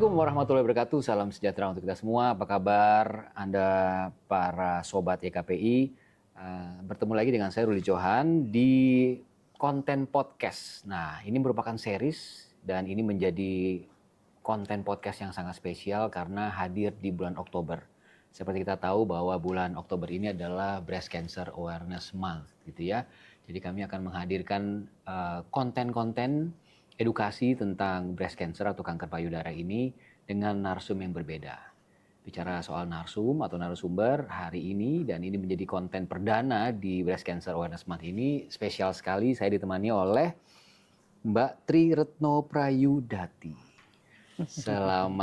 Assalamualaikum warahmatullahi wabarakatuh. Salam sejahtera untuk kita semua. Apa kabar Anda para sobat YKPI? Bertemu lagi dengan saya Ruli Johan di konten podcast. Nah, ini merupakan series dan ini menjadi konten podcast yang sangat spesial karena hadir di bulan Oktober. Seperti kita tahu bahwa bulan Oktober ini adalah Breast Cancer Awareness Month, gitu ya. Jadi kami akan menghadirkan konten-konten edukasi tentang breast cancer atau kanker payudara ini dengan narsum yang berbeda. Bicara soal narsum atau narasumber hari ini, dan ini menjadi konten perdana di Breast Cancer Awareness Month ini, spesial sekali saya ditemani oleh Mbak Tri Retno Prayudati. Salam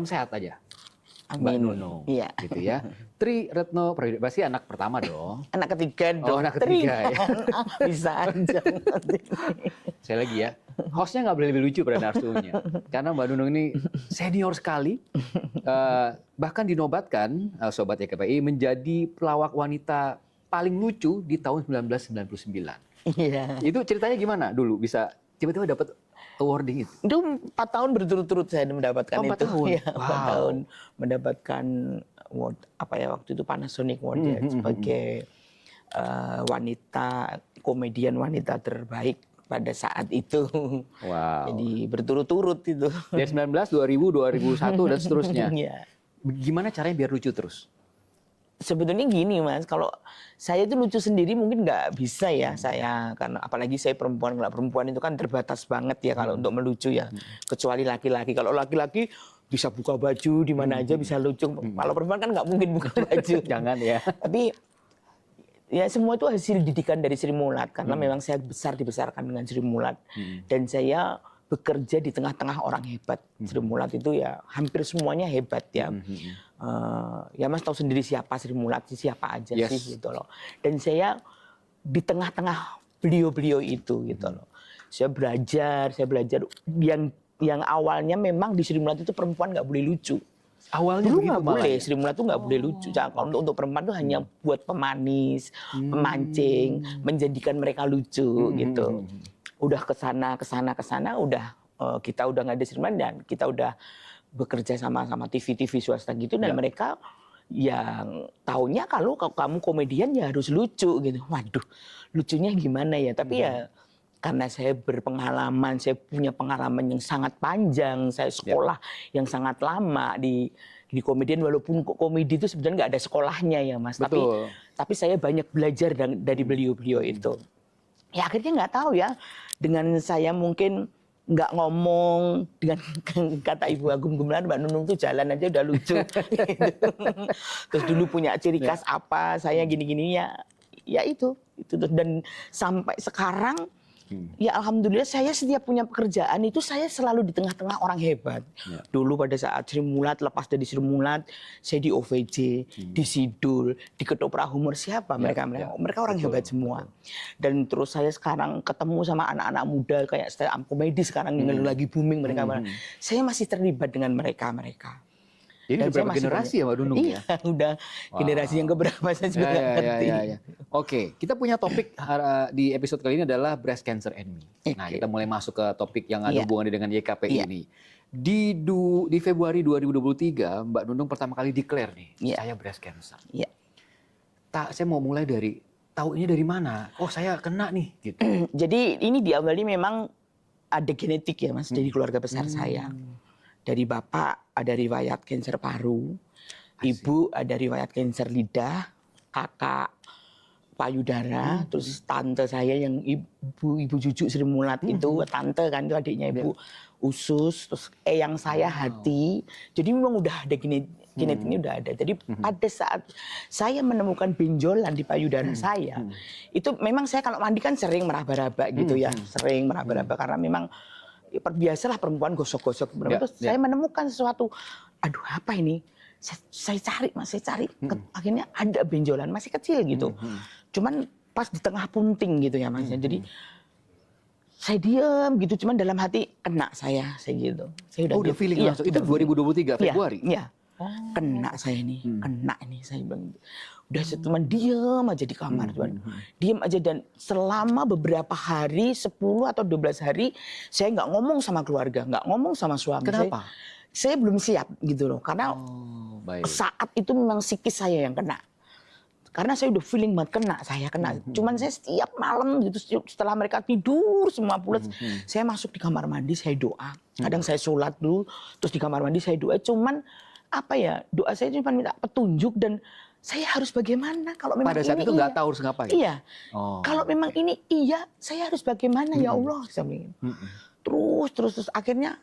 sehat aja. Mbak Nunung, iya. Gitu ya. Tri Retno Prayudati, pasti anak pertama dong. Anak ketiga dong. Oh, anak ketiga ya. Bisa aja. Saya lagi ya, hostnya nggak boleh lebih lucu pada narsumnya. Karena Mbak Nunung ini senior sekali, bahkan dinobatkan Sobat YKPI menjadi pelawak wanita paling lucu di tahun 1999. Iya. Itu ceritanya gimana dulu bisa tiba-tiba dapat awarding itu? Itu 4 tahun berturut-turut saya mendapatkan 4 itu. tahun? Ya, 4 Wow. tahun mendapatkan award, waktu itu Panasonic Award ya, sebagai wanita, komedian wanita terbaik pada saat itu. Wow. Jadi berturut-turut itu. Dari 19, 2000, 2001 dan seterusnya. Iya. Gimana caranya biar lucu terus? Sebetulnya gini Mas, kalau saya itu lucu sendiri mungkin nggak bisa ya saya, karena apalagi saya perempuan, kalau perempuan itu kan terbatas banget ya kalau untuk melucu ya, kecuali laki-laki. Kalau laki-laki bisa buka baju di mana aja bisa lucu. Kalau perempuan kan nggak mungkin buka baju. Jangan ya. Tapi ya semua itu hasil didikan dari Sri Mulat, karena memang saya dibesarkan dengan Sri Mulat, dan saya bekerja di tengah-tengah orang hebat. Sri Mulat itu ya hampir semuanya hebat ya. Ya Mas tahu sendiri siapa Sri Mulat, siapa aja sih gitu loh. Dan saya di tengah-tengah beliau-beliau itu gitu loh. Saya belajar yang awalnya memang di Sri Mulat itu perempuan nggak boleh lucu. Awalnya Dulu begitu nggak malah boleh, ya? Sri Mulat tuh nggak boleh lucu. Kalau untuk perempuan tuh hanya buat pemanis, pemancing, menjadikan mereka lucu gitu. Udah ke sana, udah kita udah nggak ada Sri Mulat dan kita udah bekerja sama TV swasta gitu, dan mereka yang taunya kalau kamu komedian ya harus lucu gitu. Waduh, lucunya gimana ya? Tapi ya karena saya berpengalaman, saya punya pengalaman yang sangat panjang, saya sekolah yang sangat lama di komedian, walaupun komedi itu sebenarnya nggak ada sekolahnya ya Mas. Betul. Tapi saya banyak belajar dari beliau-beliau itu. Ya akhirnya nggak tahu ya, dengan saya mungkin nggak ngomong, dengan kata Ibu Agung Gumelar, Mbak Nunung tuh jalan aja udah lucu. Gitu. Terus dulu punya ciri khas apa, saya gini-gini ya itu. Dan sampai sekarang ya alhamdulillah saya setiap punya pekerjaan itu saya selalu di tengah-tengah orang hebat. Dulu pada saat Sri Mulat, lepas dari Sri Mulat, saya di OVJ, di Sidul, di Ketoprak Humor, siapa mereka orang hebat semua. Dan terus saya sekarang ketemu sama anak-anak muda kayak stand up komedi sekarang yang lagi booming mereka. Saya masih terlibat dengan mereka. Jadi udah berapa generasi ya Mbak Nunung ya? Iya, udah generasi yang keberapa saya juga nggak ngerti. Ya. Oke, kita punya topik di episode kali ini adalah breast cancer and me. Nah, kita mulai masuk ke topik yang ada hubungannya dengan YKPI ini. Di Februari 2023, Mbak Nunung pertama kali declare nih, saya breast cancer. Iya. Saya mau mulai dari, tahu ini dari mana? Oh, saya kena nih, gitu. Jadi ini diawali memang ada genetik ya Mas, dari keluarga besar saya. Dari bapak ada riwayat kanker paru, ibu ada riwayat kanker lidah, kakak payudara, terus tante saya yang ibu Jujuk Sri Mulat itu, tante kan itu adiknya ibu, usus, terus eyang saya hati. Jadi memang udah ada genetiknya udah ada. Jadi pada saat saya menemukan benjolan di payudara saya, itu memang saya kalau mandi kan sering meraba-raba gitu ya, sering meraba-raba karena memang biasalah perempuan gosok-gosok. Terus saya menemukan sesuatu, aduh apa ini? Saya cari Mas, akhirnya ada benjolan masih kecil gitu. Cuman pas di tengah punting gitu ya Mas. Jadi saya diam gitu, cuman dalam hati kena saya gitu. Saya udah feeling langsung. Itu 2023 Februari? Iya. Kena saya ini, kena ini saya bilang. Udah saya cuma diem aja di kamar, cuman diem aja, dan selama beberapa hari, 10 atau 12 hari, saya nggak ngomong sama keluarga, nggak ngomong sama suami. Kenapa? Saya belum siap gitu loh, karena Oh, baik. saat itu memang psikis saya yang kena. Karena saya udah feeling banget saya kena. Cuman saya setiap malam gitu, setelah mereka tidur semua pulas, saya masuk di kamar mandi, saya doa. Kadang saya sholat dulu, terus di kamar mandi saya doa. Cuman apa ya, doa saya cuma minta petunjuk, dan saya harus bagaimana kalau memang Pada saat ini itu nggak tahu harus ngapain? Iya. Oh. Kalau memang ini iya, saya harus bagaimana ya Allah. Saya bilang. Terus akhirnya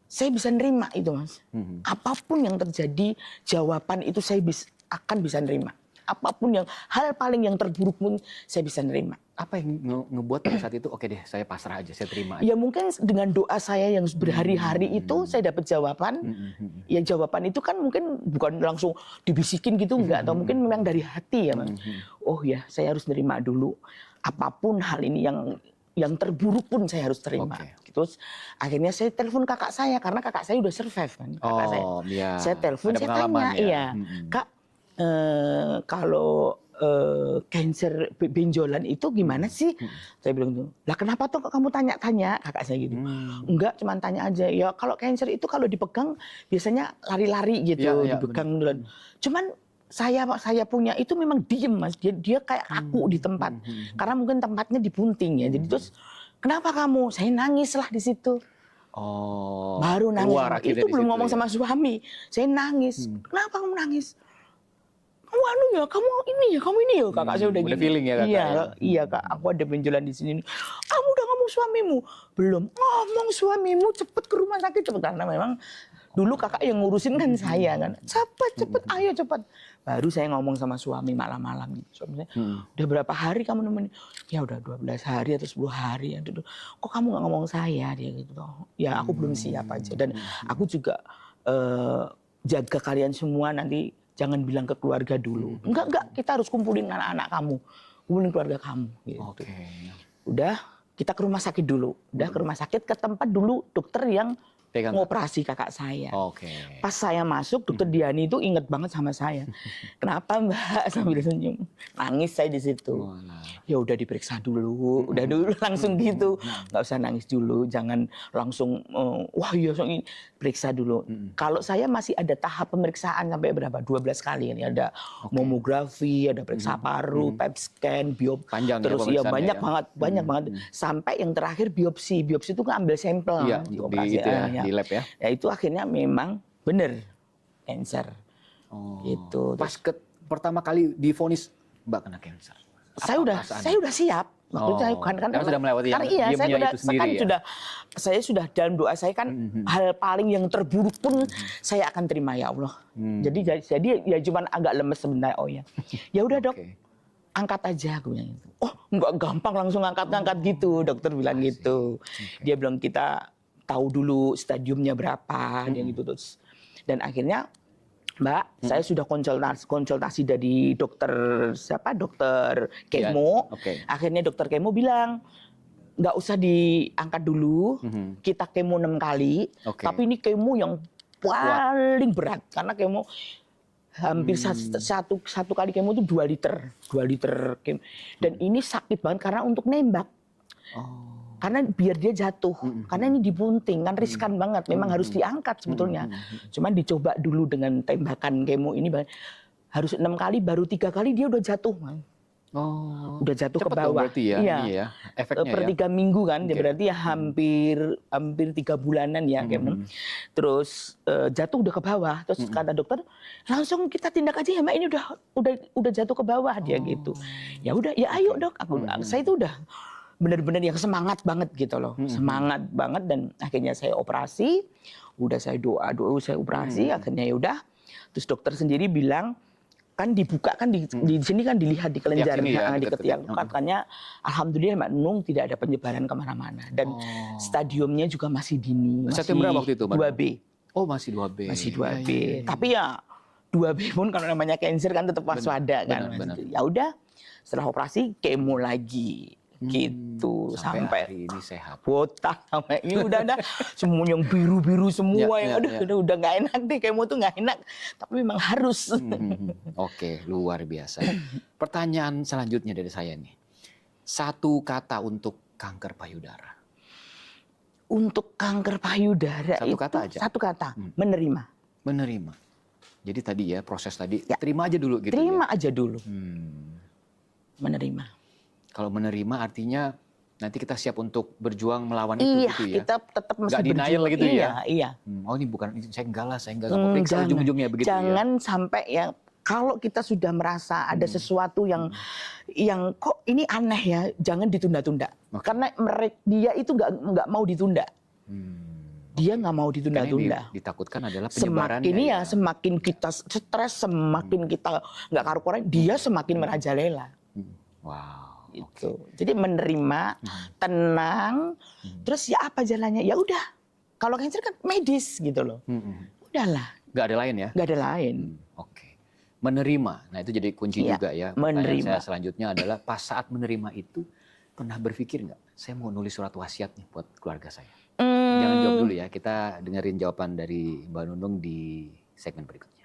saya bisa nerima itu, Mas. Apapun yang terjadi, jawaban itu saya akan bisa nerima. Apapun hal paling yang terburuk pun saya bisa nerima. Apa yang ngebuat pada saat itu, oke deh saya pasrah aja, saya terima aja? Ya mungkin dengan doa saya yang berhari-hari itu saya dapat jawaban. Ya jawaban itu kan mungkin bukan langsung dibisikin gitu, enggak. Atau mungkin memang dari hati ya, Mas. Oh ya, saya harus nerima dulu. Apapun hal ini yang terburuk pun saya harus terima. Okay. Terus akhirnya saya telepon kakak saya, karena kakak saya udah survive kan. Kakak Iya. Saya telepon, saya tanya, ya? iya, Kak, kalau cancer benjolan itu gimana sih? Saya bilang tuh, lah kenapa tuh kamu tanya-tanya? Kakak saya gitu. Enggak, cuma tanya aja. Ya kalau cancer itu kalau dipegang biasanya lari-lari gitu, dipegang. Cuman saya punya itu memang diem, Mas. Dia kayak kaku di tempat. Karena mungkin tempatnya di punting ya. Jadi terus, kenapa kamu? Saya nangis lah di situ. Oh. Baru nangis. Itu belum ngomong ya? sama suami. Saya nangis. Kenapa kamu nangis? Kamu ini ya, kakak saya udah Udah gini. feeling ya, kakak? Iya kak, aku ada benjolan di sini. Kamu udah ngomong suamimu? Belum. Ngomong suamimu, cepet ke rumah sakit, cepet. Karena memang dulu kakak yang ngurusin kan saya kan. Cepet, ayo cepet. Baru saya ngomong sama suami malam-malam gitu. Suami saya, udah berapa hari kamu nemenin? Ya udah 12 hari atau 10 hari. Kok kamu gak ngomong saya? Dia gitu. Ya aku belum siap aja. Dan aku juga jaga kalian semua nanti. Jangan bilang ke keluarga dulu. Enggak, kita harus kumpulin anak-anak kamu. Kumpulin keluarga kamu. Gitu. Udah, kita ke rumah sakit dulu. Udah ke rumah sakit, ke tempat dulu dokter yang ngoperasi kakak saya. Pas saya masuk, dokter Diani itu inget banget sama saya. Kenapa Mbak? Sambil senyum. Nangis saya di situ. Ya udah diperiksa dulu. Udah dulu langsung gitu. Nggak usah nangis dulu. Jangan langsung, wah iya ini. Periksa dulu. Kalau saya masih ada tahap pemeriksaan sampai berapa? 12 kali. Ada mamografi, ada periksa paru, PET scan, biopsi. Panjang terus ya banyak banget. Sampai yang terakhir biopsi. Biopsi itu kan ambil sampel. Iya, di lab ya. Ya itu akhirnya memang benar cancer. Gitu. Pas pertama kali divonis Mbak kena cancer. Saya udah siap. Waktu itu kan sudah melewati saya sudah dalam doa saya kan hal paling yang terburuk pun saya akan terima ya Allah. Jadi ya cuman agak lemes sebentar. Oh ya. Ya udah Dok. Angkat aja aku bilang gitu. Oh, enggak gampang langsung angkat gitu. Dokter bilang gitu. Dia bilang kita tahu dulu stadiumnya berapa, dia gitu terus. Dan akhirnya, Mbak, saya sudah konsultasi dari dokter kemo. Akhirnya dokter kemo bilang, nggak usah diangkat dulu, kita kemo 6 kali. Tapi ini kemo yang paling berat karena kemo hampir satu kali kemo itu 2 liter kemo. Dan ini sakit banget karena untuk nembak. Karena biar dia jatuh, karena ini dipunting kan riskan banget, memang harus diangkat sebetulnya. Cuman dicoba dulu dengan tembakan kemo ini, harus 6 kali, baru 3 kali dia udah jatuh, Man. Udah jatuh ke bawah. Ya, iya. Efeknya per 3 minggu kan, berarti ya hampir 3 bulanan ya kemo. Terus jatuh udah ke bawah, terus kata dokter langsung kita tindak aja ya Mbak, ini udah jatuh ke bawah dia gitu. Ya udah, ya ayo Dok, saya itu udah benar-benar yang semangat banget gitu loh, semangat banget. Dan akhirnya saya operasi, udah saya doa saya operasi, akhirnya ya udah. Terus dokter sendiri bilang kan dibuka kan di sini kan dilihat di kelenjar di ketiak, katanya alhamdulillah Mbak Nung tidak ada penyebaran kemana-mana dan stadiumnya juga masih dini, masih berapa waktu itu, 2B. Oh masih 2B. Masih 2B. Tapi ya 2B pun kalau namanya cancer kan tetap waspada kan. Ya udah, setelah operasi kemo lagi. gitu sampai hari ini sehat. botak sampai ini udah ada semua yang biru-biru semua yang udah nggak enak deh, kemo tuh nggak enak, tapi memang harus. Oke, luar biasa. Pertanyaan selanjutnya dari saya nih, satu kata untuk kanker payudara. Untuk kanker payudara Satu kata aja. Satu kata, menerima. Menerima. Jadi tadi ya proses tadi terima aja dulu gitu. Terima aja dulu. Menerima. Kalau menerima artinya nanti kita siap untuk berjuang melawan itu gitu ya. Kita tetap mesti nggak denial berjuang. gitu ya. Iya. Oh ini bukan, saya enggak lah, saya enggak mau periksa ujung-ujungnya begitu ya. Jangan sampai ya, kalau kita sudah merasa ada sesuatu yang kok ini aneh ya, jangan ditunda-tunda. Karena dia itu nggak mau ditunda. Dia nggak mau ditunda-tunda. Yang ditakutkan adalah penyebarannya. Semakin kita stres, semakin kita nggak karu-karuan, dia semakin merajalela. Wow. Itu. Jadi menerima, tenang, terus ya apa jalannya? Ya udah. Kalau cancer kan medis gitu loh. Udahlah. Nggak ada lain ya? Nggak ada lain. Oke. Menerima. Nah itu jadi kunci juga ya. Menerima. Saya selanjutnya adalah pas saat menerima itu pernah berpikir nggak? Saya mau nulis surat wasiat nih buat keluarga saya. Jangan jawab dulu ya. Kita dengerin jawaban dari Mbak Nunung di segmen berikutnya.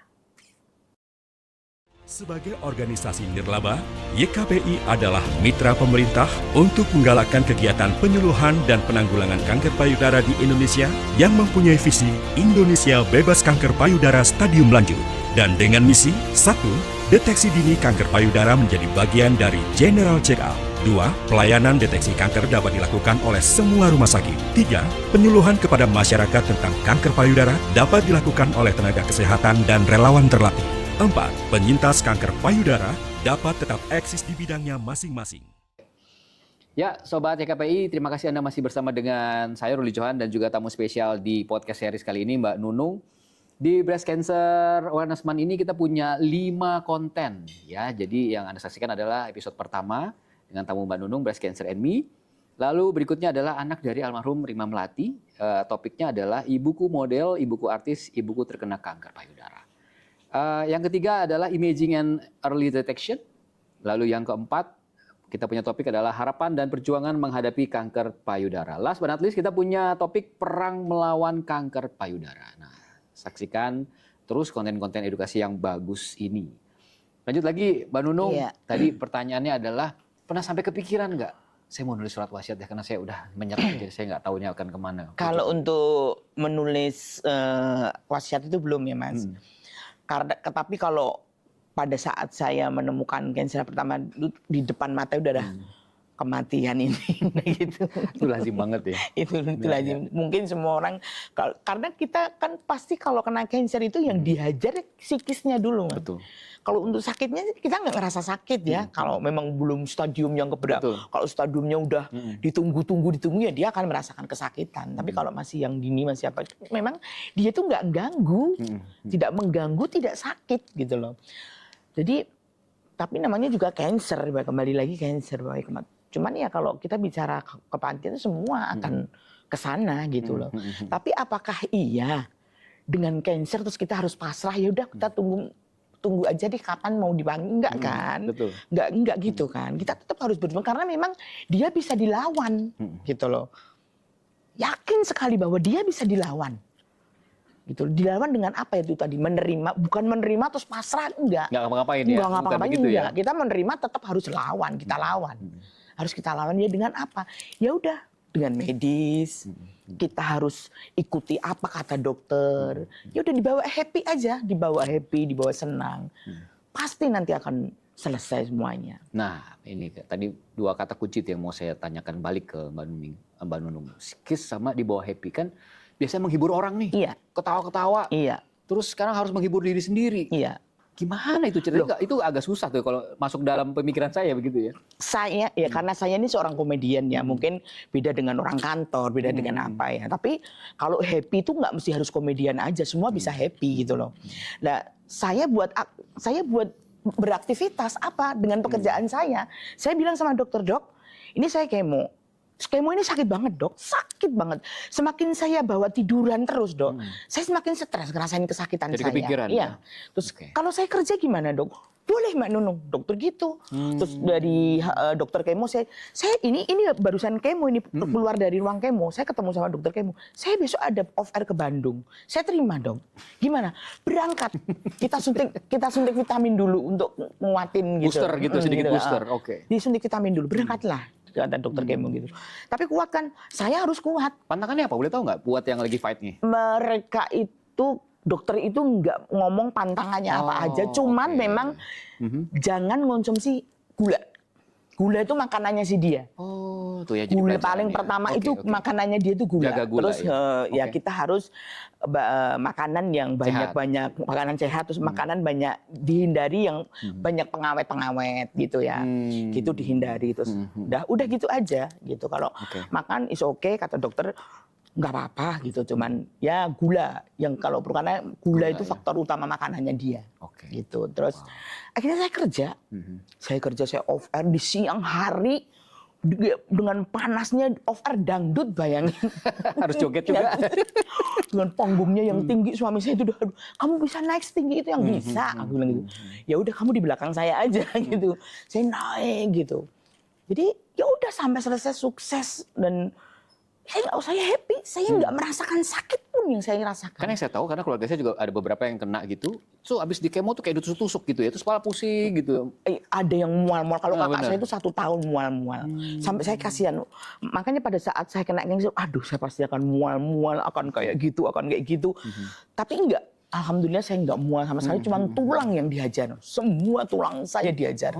Sebagai organisasi nirlaba, YKPI adalah mitra pemerintah untuk menggalakkan kegiatan penyuluhan dan penanggulangan kanker payudara di Indonesia yang mempunyai visi Indonesia bebas kanker payudara stadium lanjut. Dan dengan misi, 1. Deteksi dini kanker payudara menjadi bagian dari General Check-up. 2. Pelayanan deteksi kanker dapat dilakukan oleh semua rumah sakit. 3. Penyuluhan kepada masyarakat tentang kanker payudara dapat dilakukan oleh tenaga kesehatan dan relawan terlatih. 4. Penyintas kanker payudara dapat tetap eksis di bidangnya masing-masing. Ya, Sobat YKPI, terima kasih Anda masih bersama dengan saya Ruli Johan dan juga tamu spesial di podcast series kali ini, Mbak Nunung. Di Breast Cancer Awareness Month ini kita punya 5 konten. Ya, jadi yang Anda saksikan adalah episode pertama dengan tamu Mbak Nunung, Breast Cancer and Me. Lalu berikutnya adalah anak dari almarhum Rima Melati. Topiknya adalah ibuku model, ibuku artis, ibuku terkena kanker payudara. Yang ketiga adalah imaging and early detection. Lalu yang keempat, kita punya topik adalah harapan dan perjuangan menghadapi kanker payudara. Last but not least, kita punya topik perang melawan kanker payudara. Nah, saksikan terus konten-konten edukasi yang bagus ini. Lanjut lagi, Mbak Nunung. Tadi pertanyaannya adalah, pernah sampai kepikiran nggak? Saya mau nulis surat wasiat ya, karena saya udah menyerah, jadi saya nggak tahunya akan kemana. Kalau untuk menulis wasiat itu belum ya, Mas. Tapi kalau pada saat saya menemukan kanker pertama di depan mata udah ada kematian ini gitu. Itu lazim banget ya. itu lazim. Mungkin semua orang karena kita kan pasti kalau kena kanker itu yang dihajar psikisnya dulu, Mas. Betul. Kalau untuk sakitnya kita nggak ngerasa sakit ya. Kalau memang belum stadium yang keberapa. Kalau stadiumnya udah ditunggu ya dia akan merasakan kesakitan. Tapi kalau masih yang dini masih apa, memang dia tuh nggak ganggu, tidak mengganggu, tidak sakit gitu loh. Jadi tapi namanya juga cancer, kembali lagi cancer. Cuman ya kalau kita bicara kepantian itu semua akan kesana gitu loh. Tapi apakah iya dengan cancer terus kita harus pasrah, ya udah kita tunggu aja deh kapan mau dipanggil, enggak kan? Betul. Enggak gitu kan. Kita tetap harus berjuang karena memang dia bisa dilawan gitu loh. Yakin sekali bahwa dia bisa dilawan. Gitu. Dilawan dengan apa itu tadi? Menerima, bukan menerima terus pasrah, enggak. Enggak ngapa-ngapain ya. Enggak ngapa-ngapain gitu enggak. ya. Kita menerima tetap harus lawan, kita lawan. Harus kita lawan ya dengan apa? Ya udah dengan medis. Kita harus ikuti apa kata dokter. Ya udah dibawa happy aja, dibawa happy, dibawa senang. Pasti nanti akan selesai semuanya. Nah, ini tadi 2 kata kunci yang mau saya tanyakan balik ke Mbak Nunung. Psikis sama dibawa happy kan biasanya menghibur orang nih. Iya. Ketawa-ketawa. Iya. Terus sekarang harus menghibur diri sendiri. Iya. Gimana itu ceritanya? Itu agak susah tuh kalau masuk dalam pemikiran saya begitu ya. Saya ya karena saya ini seorang komedian ya, mungkin beda dengan orang kantor, beda dengan apa ya. Tapi kalau happy itu nggak mesti harus komedian aja, semua bisa happy gitu loh. Nah, saya buat beraktivitas apa dengan pekerjaan saya. Saya bilang sama dokter, "Dok, ini saya kemo. kemo ini sakit banget dok, sakit banget. Semakin saya bawa tiduran terus dok, saya semakin stres ngerasain kesakitan Jadi saya. kepikiran, Iya. Terus Oke. kalau saya kerja gimana dok? Boleh Mbak Nunung, dokter gitu. Terus dari dokter kemo saya ini barusan kemo ini keluar dari ruang kemo, saya ketemu sama dokter kemo. Saya besok ada off air ke Bandung. Saya terima dong. Gimana? Berangkat. Kita suntik vitamin dulu untuk nguatin gitu. Booster gitu, sedikit booster. Oke. Disuntik vitamin dulu. Berangkatlah kata dokter kemo gitu. Tapi kuat kan? Saya harus kuat. Pantangannya apa? Boleh tahu nggak buat yang lagi fight nih? Mereka itu dokter itu nggak ngomong pantangannya apa aja, cuman oke. memang jangan konsumsi gula. Gula itu makanannya si dia. Oh, tuh ya. Jadi Gula pelajaran paling ya. pertama Oke, itu oke. makanannya dia itu gula. Jaga gula, Terus ya. ya Oke. kita harus makanan yang banyak-banyak makanan sehat, terus makanan banyak dihindari yang banyak pengawet-pengawet gitu ya. Gitu dihindari terus. Udah gitu aja gitu. Kalau Oke. makan is okay kata dokter nggak apa-apa gitu, cuman ya gula yang kalau perlu karena gula itu ya. faktor utama makanannya dia. Oke. Gitu. Terus akhirnya saya kerja, saya off air di siang hari dengan panasnya off air dangdut bayangin. Harus joget juga. Dengan panggungnya yang tinggi, suami saya itu udah, "Aduh, kamu bisa naik setinggi itu yang bisa." Aku bilang gitu. Ya udah kamu di belakang saya aja gitu. Saya naik gitu. Jadi ya udah sampai selesai sukses dan saya happy, saya nggak merasakan sakit pun yang saya rasakan. Karena yang saya tahu, karena keluarga saya juga ada beberapa yang kena gitu. So, abis di kemo tuh kayak ditusuk-tusuk gitu ya. Terus kepala pusing gitu. Ada yang mual-mual. Kalau kakak benar. saya itu 1 tahun mual-mual. Sampai saya kasihan. Makanya pada saat saya kena cancer, aduh saya pasti akan mual-mual, akan kayak gitu. Tapi enggak. Alhamdulillah saya enggak mual sama sekali, cuma tulang yang dihajar. Semua tulang saya dihajar.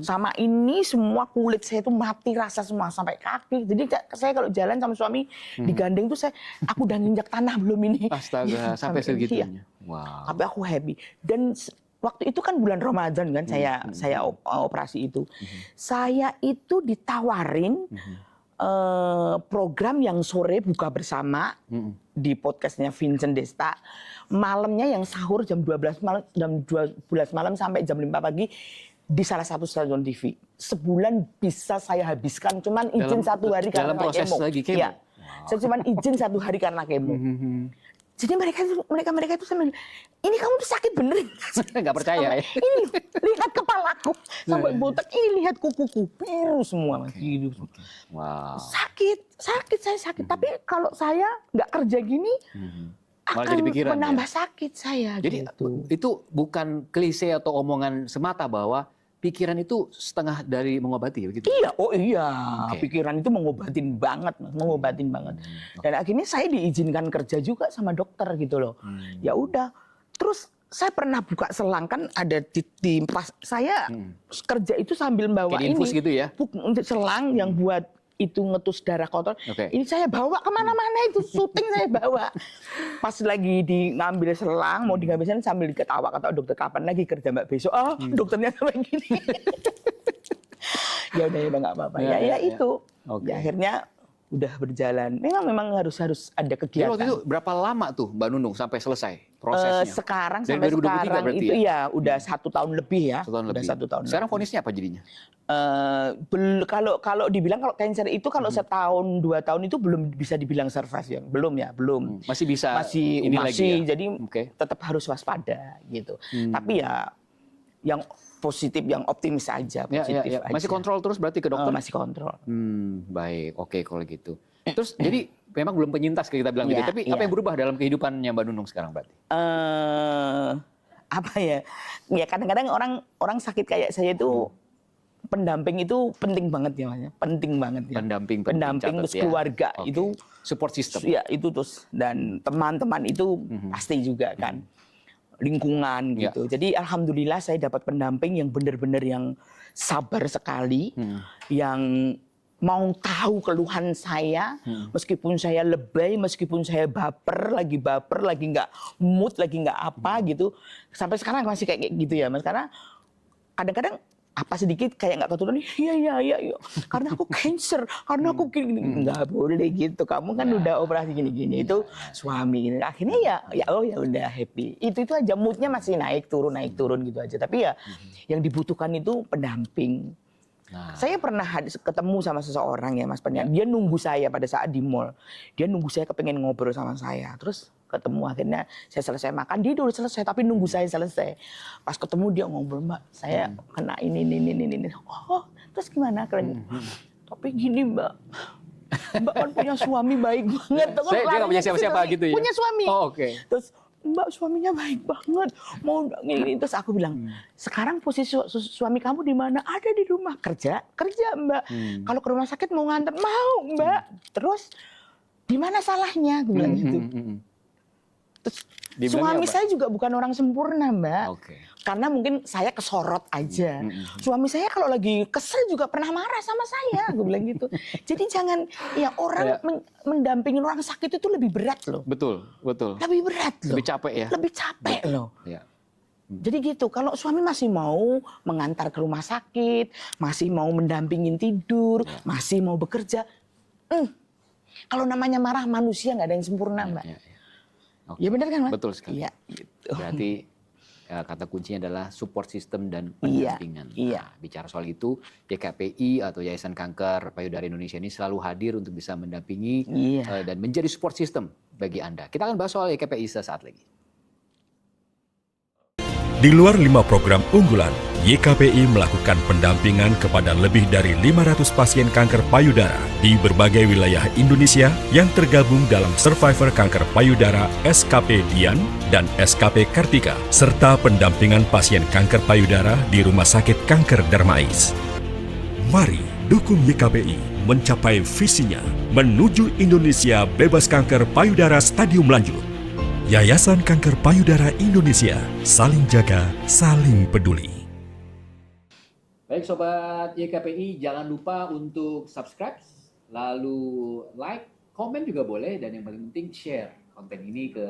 Sama ini semua kulit saya itu mati rasa semua sampai kaki. Jadi saya kalau jalan sama suami digandeng tuh aku udah nginjak tanah belum ini. Astaga, sampai Iya. segitunya. Wow. Tapi aku happy. Dan waktu itu kan bulan Ramadan kan saya operasi itu. Saya itu ditawarin program yang sore buka bersama di podcastnya Vincent Desta. Malamnya yang sahur jam 12 malam sampai jam 5 pagi di salah satu stasiun TV. Sebulan bisa saya habiskan, cuman izin 1 hari karena dalam proses kemo. lagi kemo? Iya. Saya cuman izin 1 hari karena kemo. Jadi mereka itu sambil, ini kamu tuh sakit bener. Nggak percaya ya? Ini lihat kepalaku sampai botak, ini lihat kukuku biru semua. Biru semua. Wow. Saya sakit. Tapi kalau saya nggak kerja gini, Malah akan jadi pikiran, menambah ya? sakit saya. Jadi gitu. itu bukan klise atau omongan semata bahwa pikiran itu setengah dari mengobati begitu. Iya, oh iya, Oke. pikiran itu mengobatin banget, Mas. Mengobatin banget. Dan akhirnya saya diizinkan kerja juga sama dokter gitu loh. Ya udah, terus saya pernah buka selang kan ada di pas saya kerja itu sambil bawa Kayak diinfus gitu ya? selang yang buat itu ngetus darah kotor. Oke. Ini saya bawa kemana-mana itu syuting saya bawa. Pas lagi ngambil selang mau dihabisin sambil diketawa-ketawa dokter kapan lagi kerja Mbak besok. Oh dokternya sampai gini. Ya udah nggak apa-apa. Ya itu. Oke. Ya, akhirnya udah berjalan. Memang harus ada Jadi kegiatan. waktu itu berapa lama tuh Mbak Nunung sampai selesai prosesnya? Sekarang Dari sampai 2023 sekarang berarti itu ya? ya udah 1 tahun lebih ya. 1 tahun Udah lebih. 1 tahun. Sekarang lebih. vonisnya apa jadinya? Kalau dibilang kalau cancer itu kalau setahun 2 tahun itu belum bisa dibilang survive ya. Belum. Masih bisa Masih ini lagi ya? jadi Oke. tetap harus waspada gitu. Tapi ya yang positif, yang optimis aja, positif aja. Masih kontrol terus berarti ke dokter? Masih kontrol. Baik, oke kalau gitu. Terus jadi memang belum penyintas kayak kita bilang gitu. Iya, Tapi apa iya. yang berubah dalam kehidupannya Mbak Nunung sekarang berarti? Apa ya? Ya kadang-kadang orang sakit kayak saya itu pendamping itu penting banget ya, Mas. Penting banget ya. Pendamping terus catat ya. keluarga Oke. itu Support system. ya itu terus dan teman-teman itu pasti juga kan. Lingkungan Ya. gitu. Jadi alhamdulillah saya dapat pendamping yang benar-benar yang sabar sekali, yang mau tahu keluhan saya, meskipun saya lebay, meskipun saya baper, lagi nggak mood, lagi nggak apa gitu. Sampai sekarang masih kayak gitu ya, Mas. Karena kadang-kadang apa sedikit kayak nggak keturunan, iya, karena aku cancer, karena aku gini, nggak boleh gitu. Kamu kan udah operasi gini-gini, itu suami. Gini. Akhirnya ya udah happy. Itu aja moodnya masih naik turun gitu aja. Tapi ya yang dibutuhkan itu pendamping. Nah, Saya pernah ketemu sama seseorang ya Mas Penya. Dia nunggu saya pada saat di mall. Dia nunggu saya kepengen ngobrol sama saya. Terus ketemu akhirnya saya selesai makan. Dia udah selesai tapi nunggu saya selesai. Pas ketemu dia ngobrol, Mbak saya kena ini. Oh terus gimana? Tapi gini Mbak. Mbak kan punya suami baik banget. Dia nggak punya siapa-siapa gitu ya? Punya suami. Oh, oke. Terus Mbak suaminya baik banget. Mau ini terus aku bilang, sekarang posisi suami kamu di mana? Ada di rumah kerja Mbak. Kalau ke rumah sakit mau nganter mau Mbak. Terus di mana salahnya? Aku bilang gitu. Terus Dibilangnya suami apa? saya juga bukan orang sempurna Mbak. Oke. Karena mungkin saya kesorot aja. Suami saya kalau lagi kesel juga pernah marah sama saya, gue bilang gitu. Jadi jangan, ya orang mendampingin orang sakit itu lebih berat loh. Betul. Lebih berat loh. Lebih capek ya? Lebih capek loh. Ya. Jadi gitu, kalau suami masih mau mengantar ke rumah sakit, masih mau mendampingin tidur, masih mau bekerja. Kalau namanya marah manusia nggak ada yang sempurna Mbak. Oke. Ya benar kan Mas? Betul sekali. Iya. Gitu. Berarti kata kuncinya adalah support system dan Iya, pendampingan. iya. Nah, bicara soal itu, YKPI atau Yayasan Kanker Payudara Indonesia ini selalu hadir untuk bisa mendampingi Iya. dan menjadi support system bagi Anda. Kita akan bahas soal YKPI sesaat lagi. Di luar 5 program unggulan, YKPI melakukan pendampingan kepada lebih dari 500 pasien kanker payudara di berbagai wilayah Indonesia yang tergabung dalam Survivor Kanker Payudara SKP Dian dan SKP Kartika, serta pendampingan pasien kanker payudara di Rumah Sakit Kanker Darmais. Mari dukung YKPI mencapai visinya menuju Indonesia bebas kanker payudara stadium lanjut. Yayasan Kanker Payudara Indonesia, saling jaga, saling peduli. Baik Sobat YKPI, jangan lupa untuk subscribe, lalu like, komen juga boleh, dan yang paling penting share konten ini ke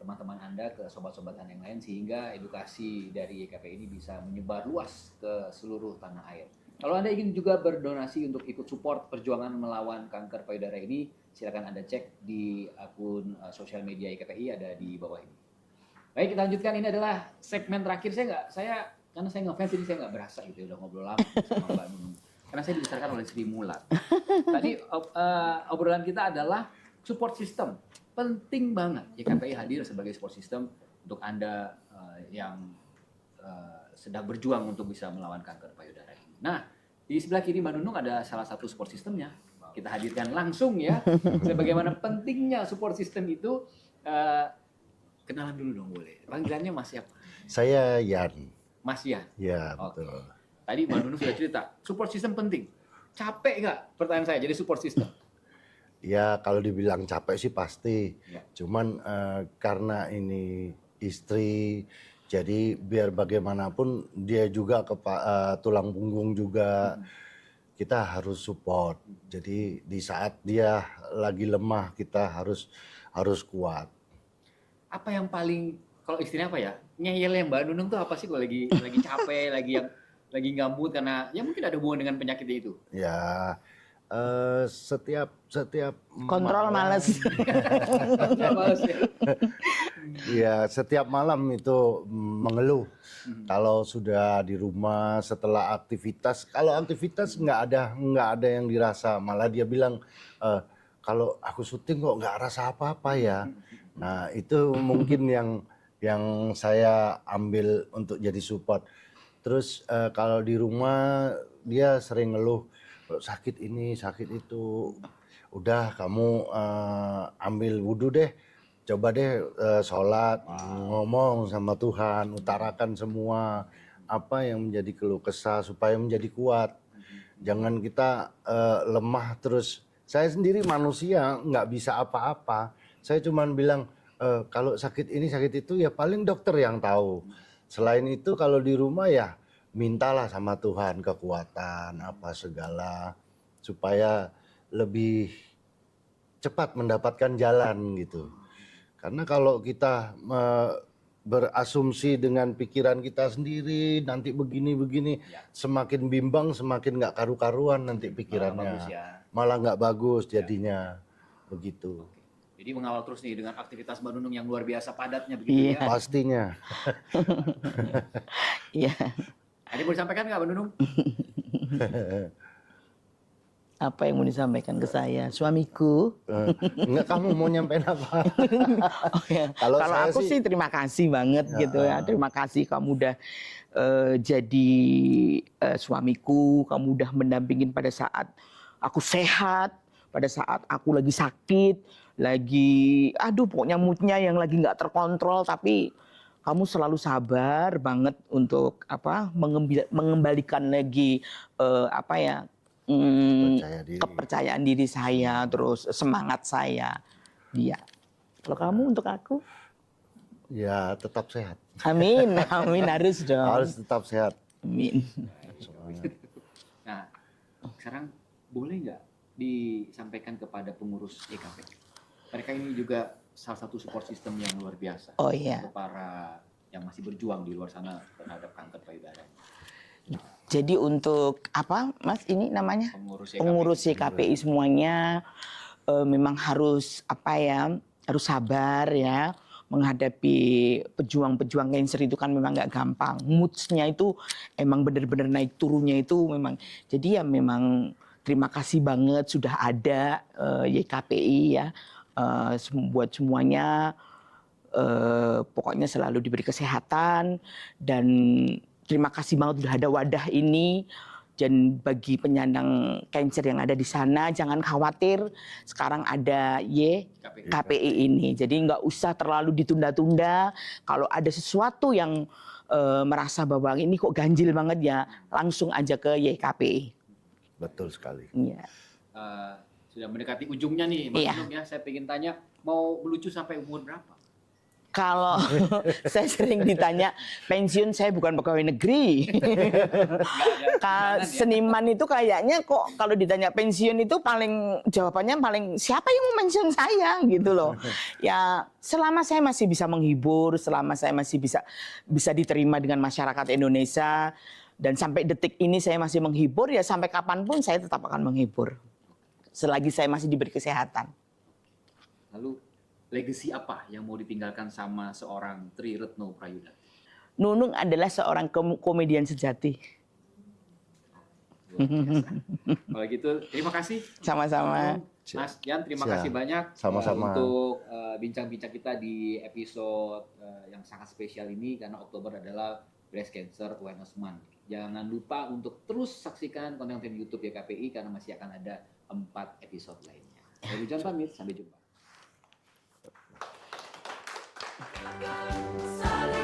teman-teman Anda, ke sobat-sobat Anda yang lain, sehingga edukasi dari YKPI ini bisa menyebar luas ke seluruh tanah air. Kalau Anda ingin juga berdonasi untuk ikut support perjuangan melawan kanker payudara ini, silakan Anda cek di akun sosial media YKPI, ada di bawah ini. Baik, kita lanjutkan. Ini adalah segmen terakhir. Karena saya ngefans, jadi saya nggak berasa gitu, udah ngobrol lama sama Mbak Nunung. Karena saya dibesarkan oleh Sri Mulat. Tadi obrolan kita adalah support system. Penting banget YKPI hadir sebagai support system untuk Anda yang sedang berjuang untuk bisa melawan kanker payudara ini. Nah, di sebelah kiri Mbak Nunung ada salah satu support systemnya. Kita hadirkan langsung ya, sebagaimana pentingnya support system itu. Kenalan dulu dong boleh. Panggilannya Mas siapa? Saya Yan. Mas Yan. Ya, Oke. betul. Tadi Mbak Nunung sudah cerita, support system penting. Capek nggak pertanyaan saya jadi support system? Ya, kalau dibilang capek sih pasti. Ya. Cuman karena ini istri, jadi biar bagaimanapun dia juga tulang punggung juga. Kita harus support. Jadi di saat dia lagi lemah, kita harus kuat. Apa yang paling, kalau istrinya apa ya, ngeyelnya Mbak Nunung tuh apa sih kalau lagi capek, lagi nggak mood karena ya mungkin ada hubungan dengan penyakit itu? Ya, setiap Kontrol males. Males ya. ya setiap malam itu mengeluh. Kalau sudah di rumah setelah aktivitas, kalau aktivitas nggak ada yang dirasa, malah dia bilang kalau aku syuting kok nggak rasa apa-apa ya. Nah itu mungkin yang saya ambil untuk jadi support. Terus kalau di rumah dia sering ngeluh sakit ini sakit itu. Udah kamu ambil wudhu deh, coba deh sholat, ngomong sama Tuhan, utarakan semua apa yang menjadi keluh kesah supaya menjadi kuat. Jangan kita lemah terus. Saya sendiri manusia nggak bisa apa-apa. Saya cuma bilang kalau sakit ini sakit itu ya paling dokter yang tahu. Selain itu kalau di rumah ya mintalah sama Tuhan kekuatan apa segala supaya lebih cepat mendapatkan jalan gitu. Karena kalau kita berasumsi dengan pikiran kita sendiri nanti begini semakin bimbang, semakin nggak karu-karuan nanti pikirannya. Malah nggak bagus jadinya begitu. Jadi mengawal terus nih dengan aktivitas Mbak Nunung yang luar biasa padatnya begitu ya. Pastinya. Iya. Ada yang mau disampaikan nggak Mbak Nunung? Apa yang mau disampaikan ke saya? Suamiku. Enggak, kamu mau nyampein apa? Oh, ya. Kalau Kalau saya aku sih terima kasih banget gitu ya. Terima kasih kamu udah jadi suamiku, kamu udah mendampingin pada saat aku sehat, pada saat aku lagi sakit, lagi aduh pokoknya moodnya yang lagi nggak terkontrol, tapi kamu selalu sabar banget untuk mengembalikan lagi apa ya percaya diri. kepercayaan diri saya, terus semangat saya. Dia. Kalau kamu untuk aku? Ya tetap sehat. Amin, amin harus dong. Harus tetap sehat. Amin. Nah, sekarang boleh nggak disampaikan kepada pengurus YKP? Mereka ini juga salah satu support system yang luar biasa. Oh iya. Untuk para yang masih berjuang di luar sana terhadap kanker payudara. Jadi untuk apa, Mas? Ini namanya Pengurus YKPI. pengurus YKPI semuanya memang harus apa ya? Harus sabar ya menghadapi pejuang-pejuang cancer itu kan memang nggak gampang. Moods-nya itu emang benar-benar naik turunnya itu memang. Jadi ya memang terima kasih banget sudah ada YKPI ya buat semuanya. Pokoknya selalu diberi kesehatan dan terima kasih banget udah ada wadah ini. Dan bagi penyandang kanker yang ada di sana jangan khawatir, sekarang ada YKPI ini. Jadi nggak usah terlalu ditunda-tunda. Kalau ada sesuatu yang merasa bahwa ini kok ganjil banget ya, langsung aja ke YKPI. Betul sekali. Iya. Sudah mendekati ujungnya nih, Mas Iya. Nung ya. Saya pengen tanya, mau melucu sampai umur berapa? Kalau saya sering ditanya, pensiun saya bukan pegawai negeri. Seniman itu kayaknya kok kalau ditanya pensiun itu jawabannya paling siapa yang mau pensiun saya gitu loh. Ya selama saya masih bisa menghibur, selama saya masih bisa diterima dengan masyarakat Indonesia dan sampai detik ini saya masih menghibur, ya sampai kapanpun saya tetap akan menghibur. Selagi saya masih diberi kesehatan. Lalu legasi apa yang mau ditinggalkan sama seorang Tri Retno Prayudara? Nunung adalah seorang komedian sejati. Kalau gitu, terima kasih. Sama-sama. Mas Jan, terima Siap. kasih banyak Sama-sama. untuk bincang-bincang kita di episode yang sangat spesial ini karena Oktober adalah Breast Cancer Awareness Month. Jangan lupa untuk terus saksikan konten-konten YouTube YKPI karena masih akan ada 4 episode lainnya. Saya Jan pamit, sampai jumpa. Saling